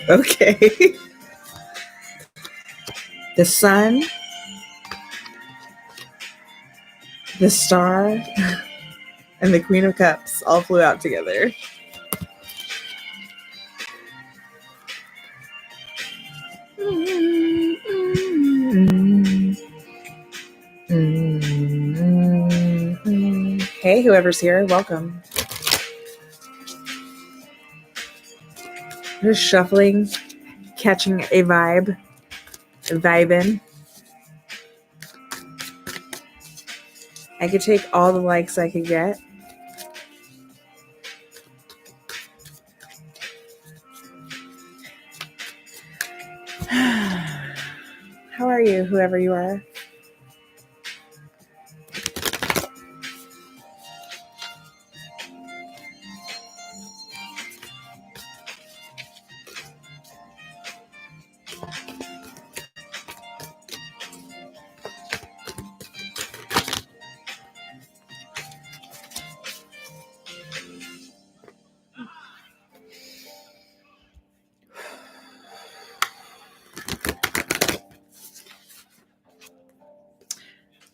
Okay. The sun, the star, and the Queen of Cups all flew out together. Hey, whoever's here, welcome. Just shuffling, catching a vibe, vibing. I could take all the likes I could get. How are you, whoever you are?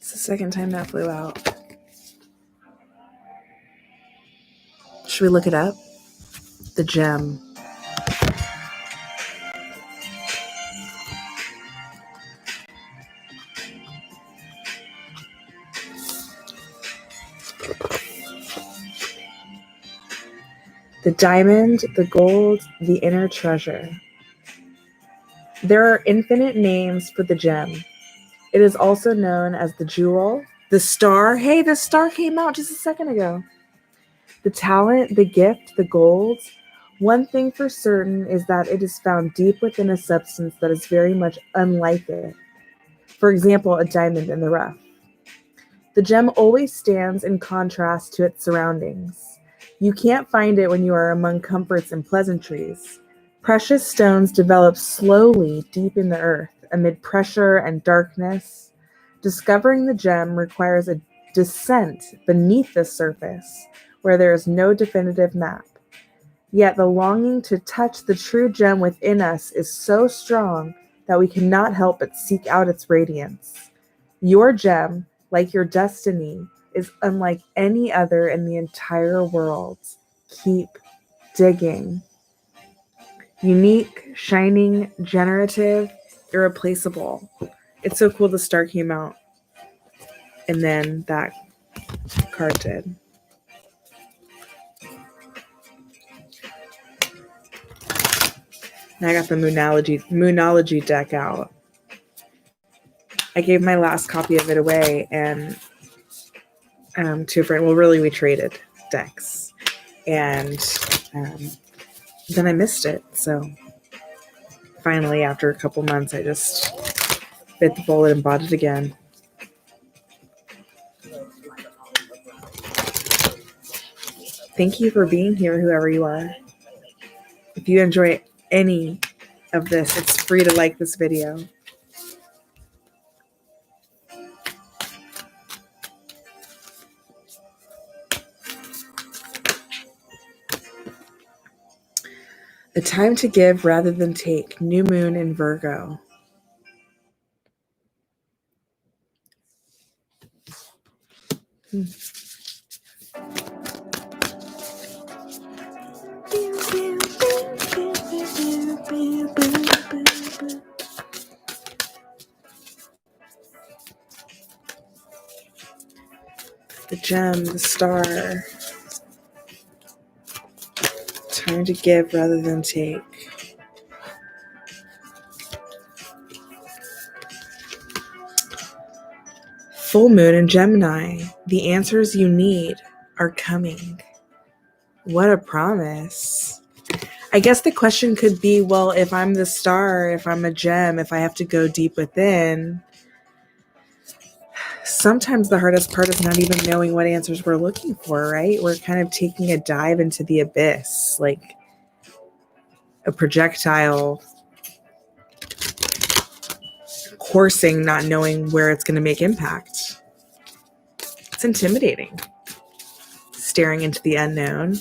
It's the second time that flew out. Should we look it up? The gem. The diamond, the gold, the inner treasure. There are infinite names for the gem. It is also known as the jewel, the star. Hey, the star came out just a second ago. The talent, the gift, the gold. One thing for certain is that it is found deep within a substance that is very much unlike it. For example, a diamond in the rough. The gem always stands in contrast to its surroundings. You can't find it when you are among comforts and pleasantries. Precious stones develop slowly deep in the earth, amid pressure and darkness. Discovering the gem requires a descent beneath the surface, where there is no definitive map. Yet the longing to touch the true gem within us is so strong that we cannot help but seek out its radiance. Your gem, like your destiny, is unlike any other in the entire world. Keep digging. Unique, shining, generative, irreplaceable. It's so cool the star came out. And then that card did. And I got the Moonology deck out. I gave my last copy of it away and to a friend. Well, really, we traded decks. And then I missed it. So finally, after a couple months, I just bit the bullet and bought it again. Thank you for being here, whoever you are. If you enjoy any of this, it's free to like this video. A time to give rather than take. New moon in Virgo. The gem, the star. Time to give rather than take. Full moon in Gemini. The answers you need are coming. What a promise. I guess the question could be, well, if I'm the star, if I'm a gem, if I have to go deep within, sometimes the hardest part is not even knowing what answers we're looking for, right? We're kind of taking a dive into the abyss, like a projectile coursing, not knowing where it's going to make impact. It's intimidating. Staring into the unknown.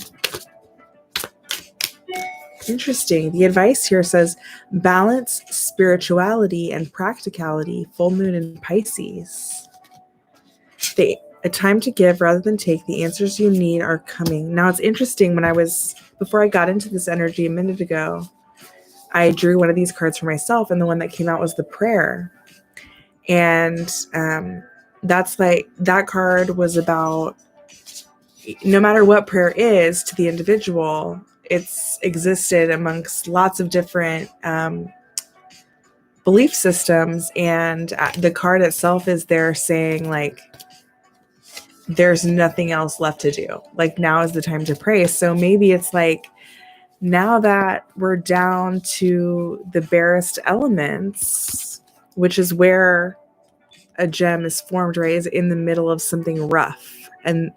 Interesting. The advice here says balance spirituality and practicality, full moon in Pisces. A time to give rather than take. The answers you need are coming. Now it's interesting, before I got into this energy a minute ago, I drew one of these cards for myself, and the one that came out was the prayer. And that card was about, no matter what prayer is to the individual, it's existed amongst lots of different belief systems. And the card itself is there saying, like, there's nothing else left to do. Like, now is the time to pray. So maybe it's like, now that we're down to the barest elements, which is where a gem is formed, right, is in the middle of something rough. And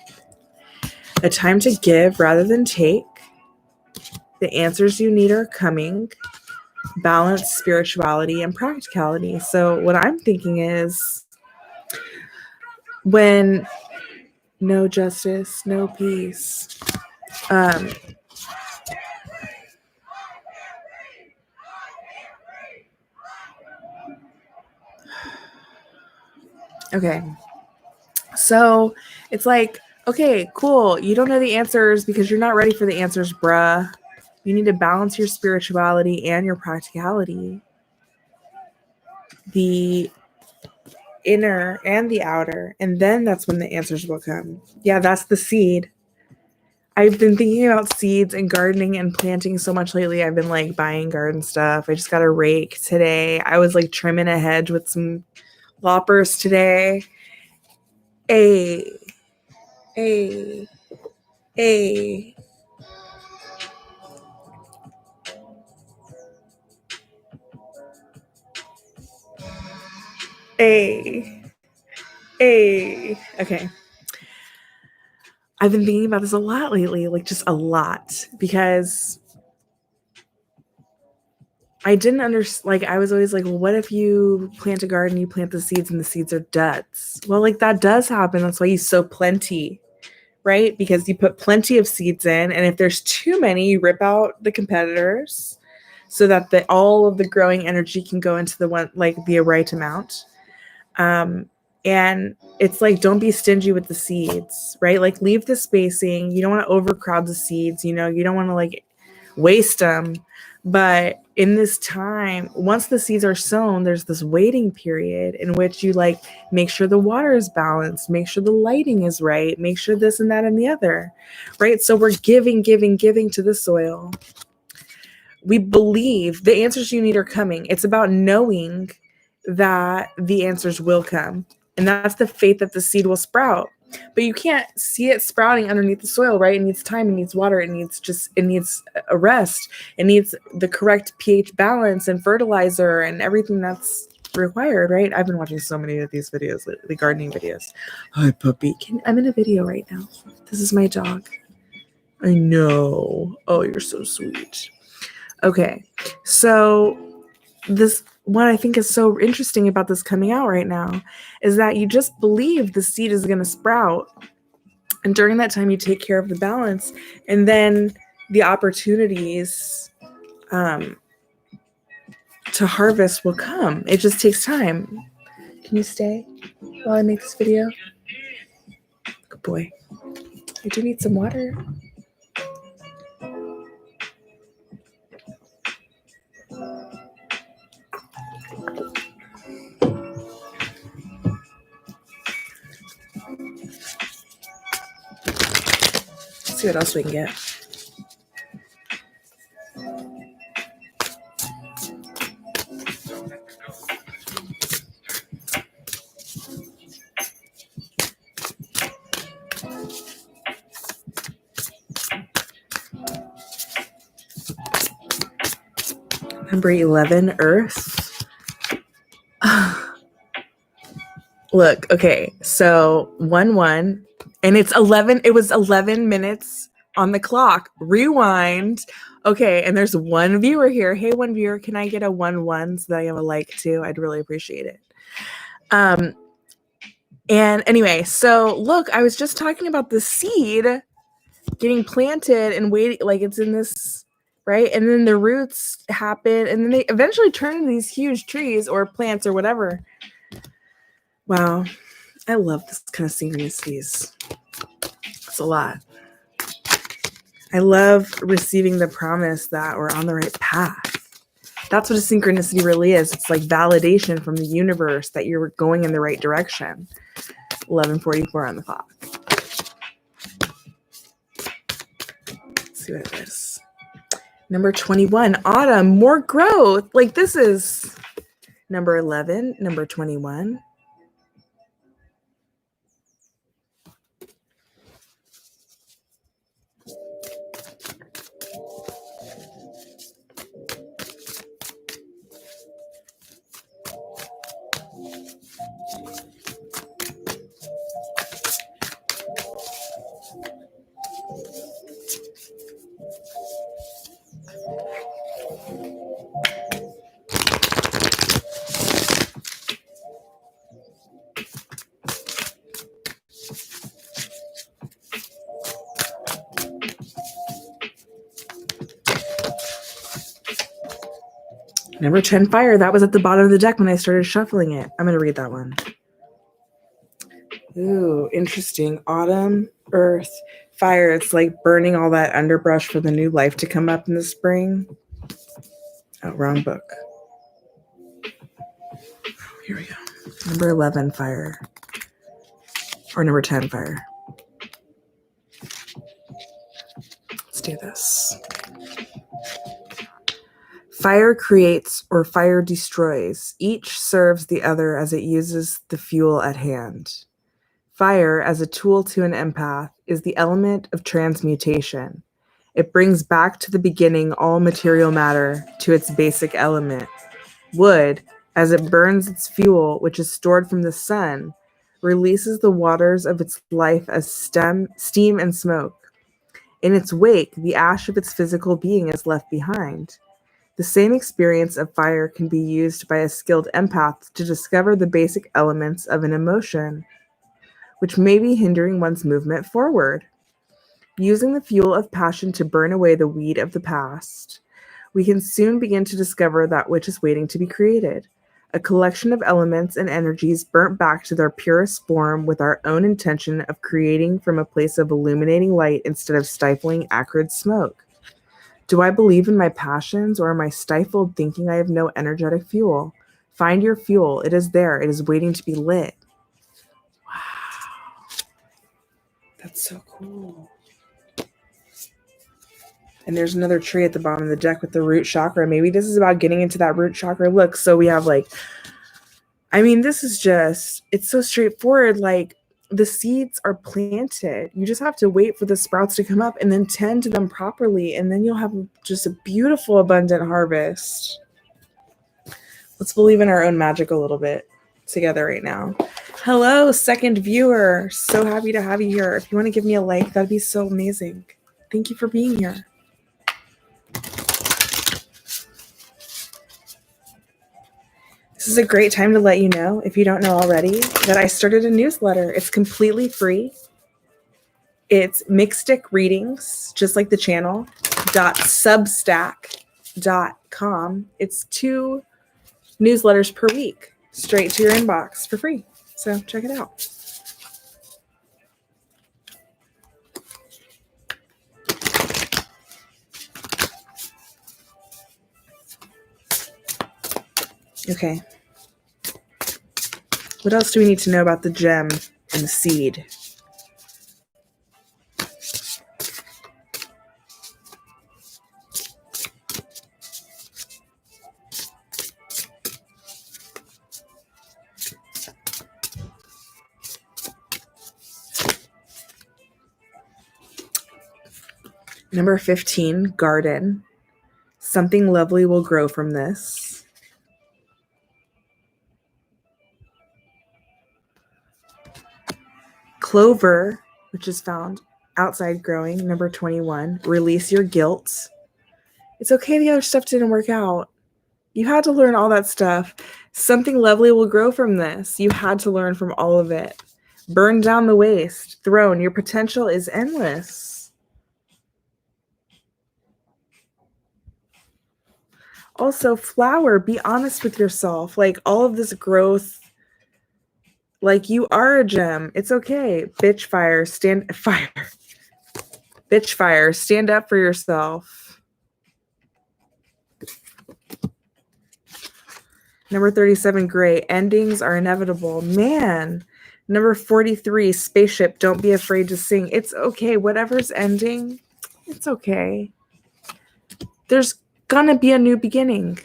a time to give rather than take. The answers you need are coming. Balance spirituality and practicality. So what I'm thinking is, when no justice, no peace. Okay. So it's like, okay, cool. You don't know the answers because you're not ready for the answers, bruh. You need to balance your spirituality and your practicality. The inner and the outer. And then that's when the answers will come. Yeah, that's the seed. I've been thinking about seeds and gardening and planting so much lately. I've been like buying garden stuff. I just got a rake today. I was like trimming a hedge with some loppers today. A. Okay. I've been thinking about this a lot lately, like just a lot, because I didn't understand. Like, I was always like, well, what if you plant a garden, you plant the seeds and the seeds are duds? Well, like, that does happen. That's why you sow plenty, right? Because you put plenty of seeds in, and if there's too many, you rip out the competitors so that all of the growing energy can go into the one, like the right amount. And it's like, don't be stingy with the seeds, right? Like, leave the spacing. You don't want to overcrowd the seeds. You don't want to like waste them. But in this time, once the seeds are sown, there's this waiting period in which you like make sure the water is balanced, make sure the lighting is right, make sure this and that and the other, right? So we're giving to the soil. We believe the answers you need are coming. It's about knowing that the answers will come. And that's the faith that the seed will sprout. But you can't see it sprouting underneath the soil, right? It needs time, it needs water, it needs a rest, it needs the correct pH balance and fertilizer and everything that's required, right? I've been watching so many of these videos lately, gardening videos. Hi, puppy. I'm in a video right now. This is my dog. I know. Oh, you're so sweet. Okay, so what I think is so interesting about this coming out right now is that you just believe the seed is going to sprout. And during that time, you take care of the balance. And then the opportunities to harvest will come. It just takes time. Can you stay while I make this video? Good boy. I do need some water. Let's see what else we can get. Number 11, Earth. Look, okay, so 1-1, and it's 11. It was 11 minutes on the clock. Rewind. Okay, and there's one viewer here. Hey, one viewer, can I get a 1-1 so that I have a like too? I'd really appreciate it. And anyway, so look, I was just talking about the seed getting planted and waiting, like it's in this right? And then the roots happen, and then they eventually turn into these huge trees or plants or whatever. Wow. I love this kind of synchronicities. It's a lot. I love receiving the promise that we're on the right path. That's what a synchronicity really is. It's like validation from the universe that you're going in the right direction. 11:44 on the clock. Let's see what it is. Number 21, autumn, more growth. Like this is number 11, number 21. Number 10, fire. That was at the bottom of the deck when I started shuffling it. I'm going to read that one. Ooh, interesting. Autumn, earth, fire. It's like burning all that underbrush for the new life to come up in the spring. Oh, wrong book. Here we go. Number 11, fire. Or number 10, fire. Let's do this. Fire creates or fire destroys. Each serves the other as it uses the fuel at hand. Fire, as a tool to an empath, is the element of transmutation. It brings back to the beginning all material matter to its basic element. Wood, as it burns its fuel, which is stored from the sun, releases the waters of its life as steam and smoke. In its wake, the ash of its physical being is left behind. The same experience of fire can be used by a skilled empath to discover the basic elements of an emotion, which may be hindering one's movement forward. Using the fuel of passion to burn away the weed of the past, we can soon begin to discover that which is waiting to be created, a collection of elements and energies burnt back to their purest form with our own intention of creating from a place of illuminating light instead of stifling acrid smoke. Do I believe in my passions, or am I stifled thinking I have no energetic fuel? Find your fuel. It is there. It is waiting to be lit. Wow. That's so cool. And there's another tree at the bottom of the deck with the root chakra. Maybe this is about getting into that root chakra. Look, so we have this is just, it's so straightforward. Like the seeds are planted. You just have to wait for the sprouts to come up and then tend to them properly. And then you'll have just a beautiful, abundant harvest. Let's believe in our own magic a little bit together right now. Hello, second viewer. So happy to have you here. If you want to give me a like, that'd be so amazing. Thank you for being here. This is a great time to let you know, if you don't know already, that I started a newsletter. It's completely free. It's Mixtic Readings, just like the channel, .substack.com. It's 2 newsletters per week, straight to your inbox for free. So check it out. Okay. What else do we need to know about the gem and the seed? Number 15, garden. Something lovely will grow from this. Clover, which is found outside growing. Number 21, release your guilt. It's okay the other stuff didn't work out. You had to learn all that stuff. Something lovely will grow from this. You had to learn from all of it. Burn down the waste. Throne, your potential is endless. Also, flower, be honest with yourself. Like all of this growth, like you are a gem. It's okay. Bitch fire, stand fire. Bitch fire, stand up for yourself. Number 37, gray. Endings are inevitable. Man. Number 43, spaceship. Don't be afraid to sing. It's okay. Whatever's ending, it's okay. There's gonna be a new beginning.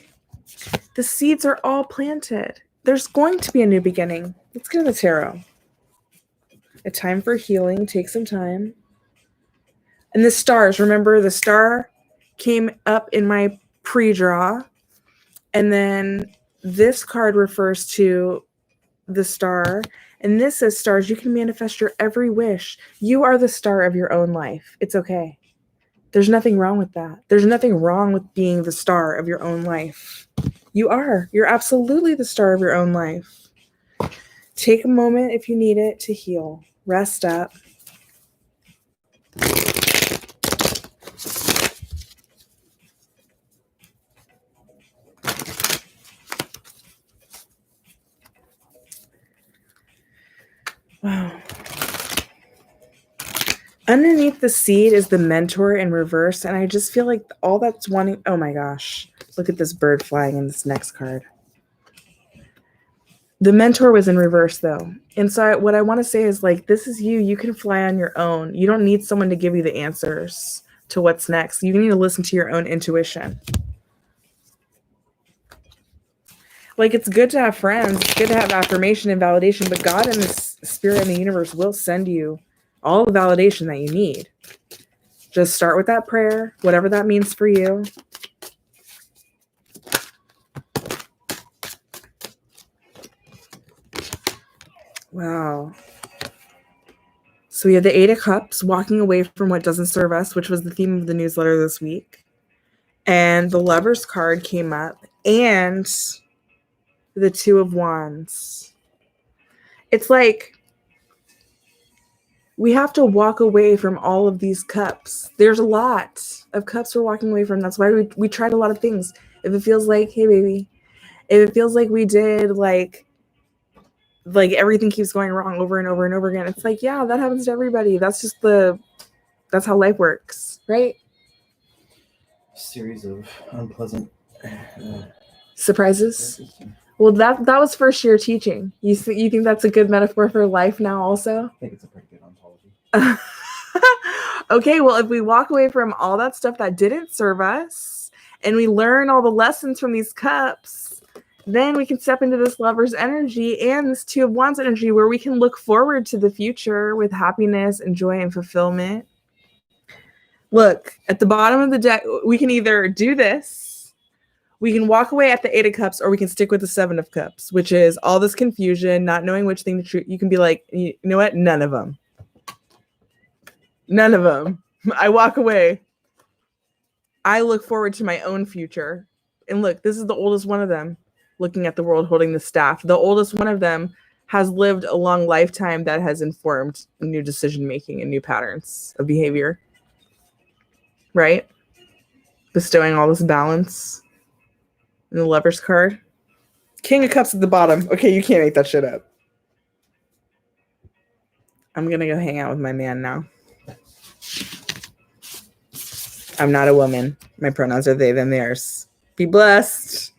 The seeds are all planted. There's going to be a new beginning. Let's get in the tarot. A time for healing. Take some time. And the stars. Remember, the star came up in my pre-draw. And then this card refers to the star. And this says, stars, you can manifest your every wish. You are the star of your own life. It's okay. There's nothing wrong with that. There's nothing wrong with being the star of your own life. You are. You're absolutely the star of your own life. Take a moment if you need it to heal. Rest up. Wow. Underneath the seed is the mentor in reverse, and I just feel like all that's wanting... Oh my gosh. Look at this bird flying in this next card. The mentor was in reverse, though. And so what I want to say is, like, this is you. You can fly on your own. You don't need someone to give you the answers to what's next. You need to listen to your own intuition. Like, it's good to have friends. It's good to have affirmation and validation, but God and the spirit and the universe will send you all the validation that you need. Just start with that prayer, whatever that means for you. Wow. So we have the Eight of Cups, walking away from what doesn't serve us, which was the theme of the newsletter this week. And the Lover's card came up, and the Two of Wands. It's like we have to walk away from all of these cups. There's a lot of cups we're walking away from. That's why we tried a lot of things. If it feels like, hey, baby, if it feels like we did, like everything keeps going wrong over and over and over again, it's like, yeah, that happens to everybody. That's how life works, right? Series of unpleasant surprises. Well, that was first year teaching. You think that's a good metaphor for life now also? I think it's a pretty good ontology. Okay, well, if we walk away from all that stuff that didn't serve us and we learn all the lessons from these cups, then we can step into this Lover's energy and this Two of Wands energy where we can look forward to the future with happiness and joy and fulfillment. Look, at the bottom of the deck, we can either do this, we can walk away at the Eight of Cups, or we can stick with the Seven of Cups, which is all this confusion, not knowing which thing to choose. You can be like, you know what? None of them. None of them. I walk away. I look forward to my own future. And look, this is the oldest one of them, looking at the world, holding the staff. The oldest one of them has lived a long lifetime that has informed new decision-making and new patterns of behavior. Right? Bestowing all this balance. And the Lover's card. King of Cups at the bottom. Okay, you can't make that shit up. I'm going to go hang out with my man now. I'm not a woman. My pronouns are they, them, theirs. Be blessed.